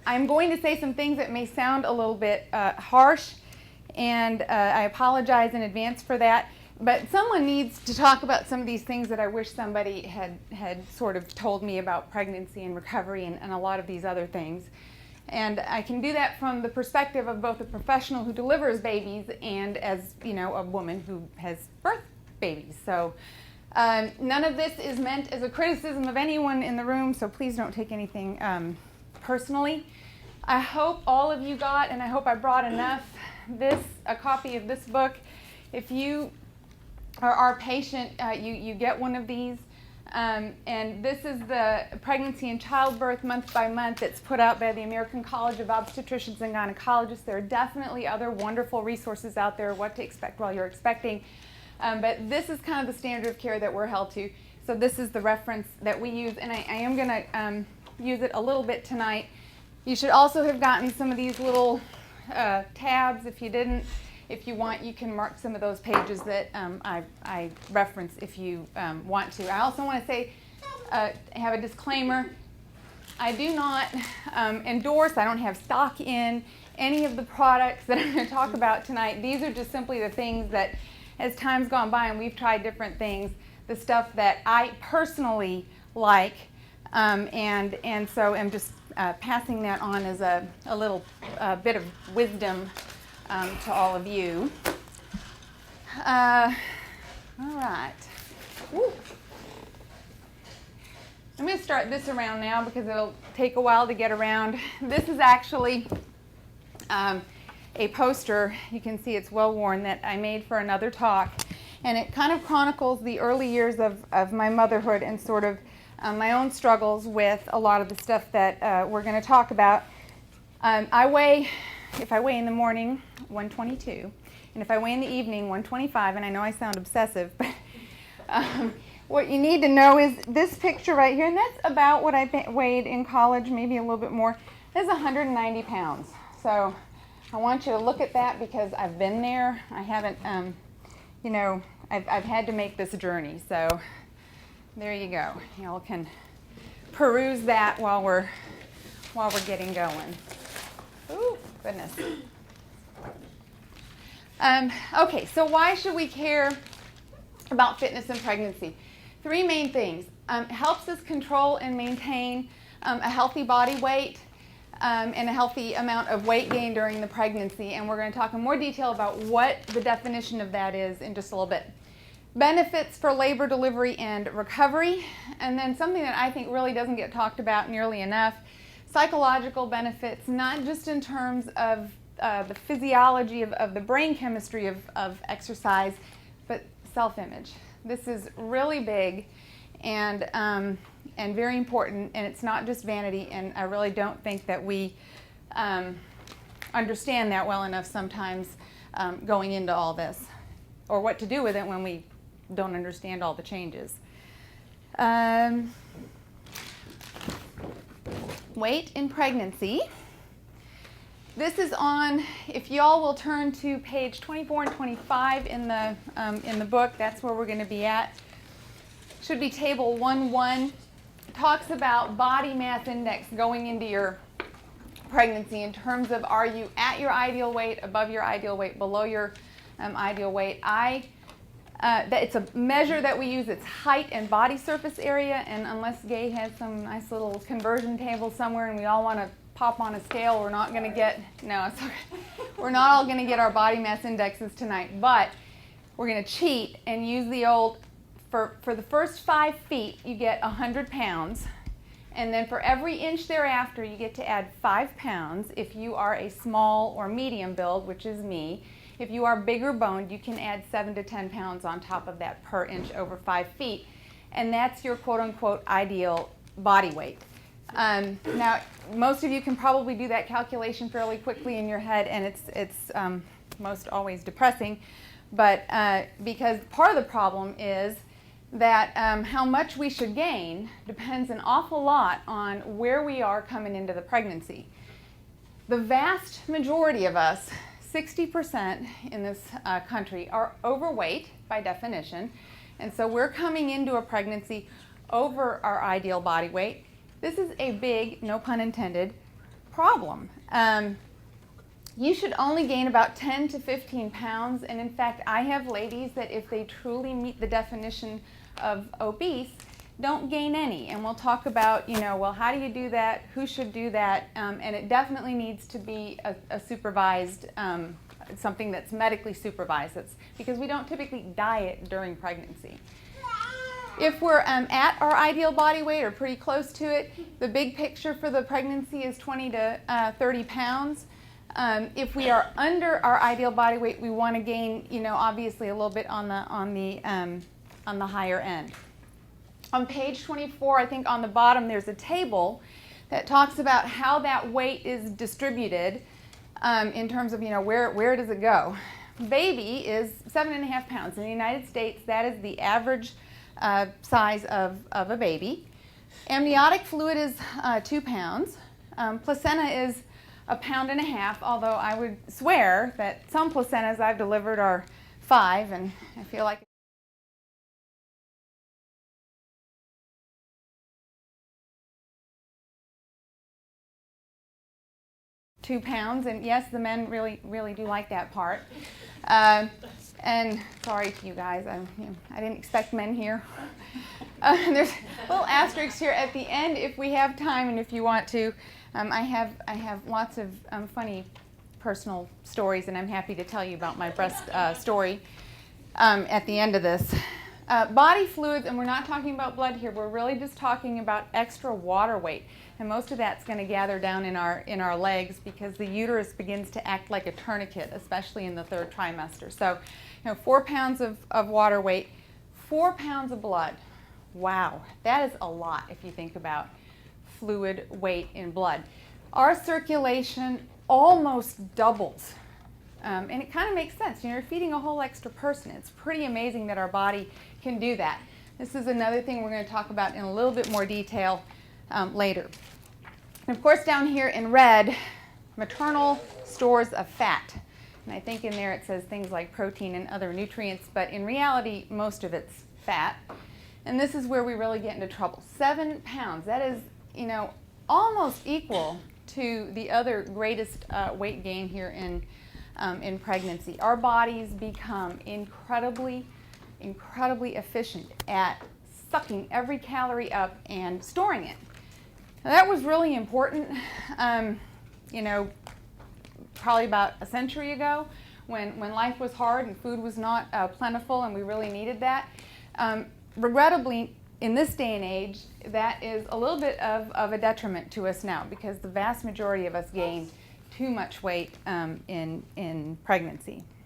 I'm going to say some things that may sound a little bit harsh, and I apologize in advance for that. But someone needs to talk about some of these things that I wish somebody had sort of told me about pregnancy and recovery and a lot of these other things. And I can do that from the perspective of both a professional who delivers babies and as, you know, a woman who has birthed babies. So none of this is meant as a criticism of anyone in the room, so please don't take anything personally. I hope all of you got, and I hope I brought enough, a copy of this book. If you are our patient, you get one of these. And this is the pregnancy and childbirth month by month that's put out by the American College of Obstetricians and Gynecologists. There are definitely other wonderful resources out there, what to expect while you're expecting. But this is kind of the standard of care that we're held to. So this is the reference that we use, and I am going to use it a little bit tonight. You should also have gotten some of these little tabs. If you didn't, if you want, you can mark some of those pages that I reference if you want to. I also want to say, have a disclaimer. I do not endorse, I don't have stock in any of the products that I'm going to talk about tonight. These are just simply the things that, as time's gone by and we've tried different things, the stuff that I personally like, and so I'm just passing that on as a little bit of wisdom to all of you. All right. Woo. I'm going to start this around now because it'll take a while to get around. This is actually a poster, you can see it's well worn, that I made for another talk. And it kind of chronicles the early years of my motherhood and sort of my own struggles with a lot of the stuff that we're going to talk about. If I weigh in the morning, 122, and if I weigh in the evening, 125, and I know I sound obsessive, but what you need to know is this picture right here, and that's about what I weighed in college, maybe a little bit more. That's 190 pounds. So I want you to look at that because I've been there. I haven't, you know, I've had to make this journey. So there you go. Y'all can peruse that while we're getting going. Ooh, goodness. Okay, so why should we care about fitness and pregnancy? Three main things. It helps us control and maintain a healthy body weight and a healthy amount of weight gain during the pregnancy, and we're going to talk in more detail about what the definition of that is in just a little bit. Benefits for labor, delivery, and recovery, and then something that I think really doesn't get talked about nearly enough, psychological benefits, not just in terms of the physiology of the brain chemistry of exercise, but self-image. This is really big and very important, and it's not just vanity, and I really don't think that we understand that well enough sometimes going into all this, or what to do with it when we don't understand all the changes. Weight in pregnancy. This is on, if y'all will turn to page 24 and 25 in the book, that's where we're going to be at. Should be table 1.1. Talks about body mass index going into your pregnancy in terms of, are you at your ideal weight, above your ideal weight, below your ideal weight. It's a measure that we use. It's height and body surface area, and unless Gay has some nice little conversion table somewhere and we all want to pop on a scale, we're not going to get, no, it's okay. We're not all going to get our body mass indexes tonight, but we're going to cheat and use the old, for the first 5 feet you get 100 pounds, and then for every inch thereafter you get to add 5 pounds if you are a small or medium build, which is me. If you are bigger boned, you can add 7 to 10 pounds on top of that per inch over 5 feet, and that's your quote-unquote ideal body weight. Now, most of you can probably do that calculation fairly quickly in your head, and it's most always depressing, but because part of the problem is that how much we should gain depends an awful lot on where we are coming into the pregnancy. The vast majority of us, 60% in this country, are overweight by definition, and so we're coming into a pregnancy over our ideal body weight. this is a big, no pun intended, problem. You should only gain about 10 to 15 pounds, and in fact, I have ladies that if they truly meet the definition of obese, don't gain any. And we'll talk about, well, how do you do that? Who should do that? And it definitely needs to be a supervised, something that's medically supervised. That's because we don't typically diet during pregnancy. If we're at our ideal body weight or pretty close to it, the big picture for the pregnancy is 20 to 30 pounds. If we are under our ideal body weight, we want to gain, obviously a little bit on the higher end. On page 24, I think on the bottom, there's a table that talks about how that weight is distributed in terms of, where does it go. Baby is 7.5 pounds. In the United States, that is the average size of a baby. Amniotic fluid is 2 pounds. Placenta is 1.5 pounds, although I would swear that some placentas I've delivered are 5, and I feel like 2 pounds, and yes, the men really do like that part. And sorry to you guys, I didn't expect men here. There's a little asterisk here at the end if we have time and if you want to. I have lots of funny personal stories, and I'm happy to tell you about my breast story at the end of this. Body fluids, and we're not talking about blood here, we're really just talking about extra water weight. And most of that's going to gather down in our legs because the uterus begins to act like a tourniquet, especially in the 3rd trimester. So, 4 pounds of water weight, 4 pounds of blood. Wow, that is a lot if you think about fluid weight in blood. Our circulation almost doubles. And it kind of makes sense. You're feeding a whole extra person. It's pretty amazing that our body can do that. This is another thing we're going to talk about in a little bit more detail later. And of course, down here in red, maternal stores of fat. And I think in there it says things like protein and other nutrients, but in reality, most of it's fat. And this is where we really get into trouble. 7 pounds, that is, almost equal to the other greatest weight gain here in pregnancy. Our bodies become incredibly efficient at sucking every calorie up and storing it. Now, that was really important, probably about a century ago when life was hard and food was not plentiful and we really needed that. Regrettably, in this day and age, that is a little bit of a detriment to us now because the vast majority of us gain too much weight in pregnancy.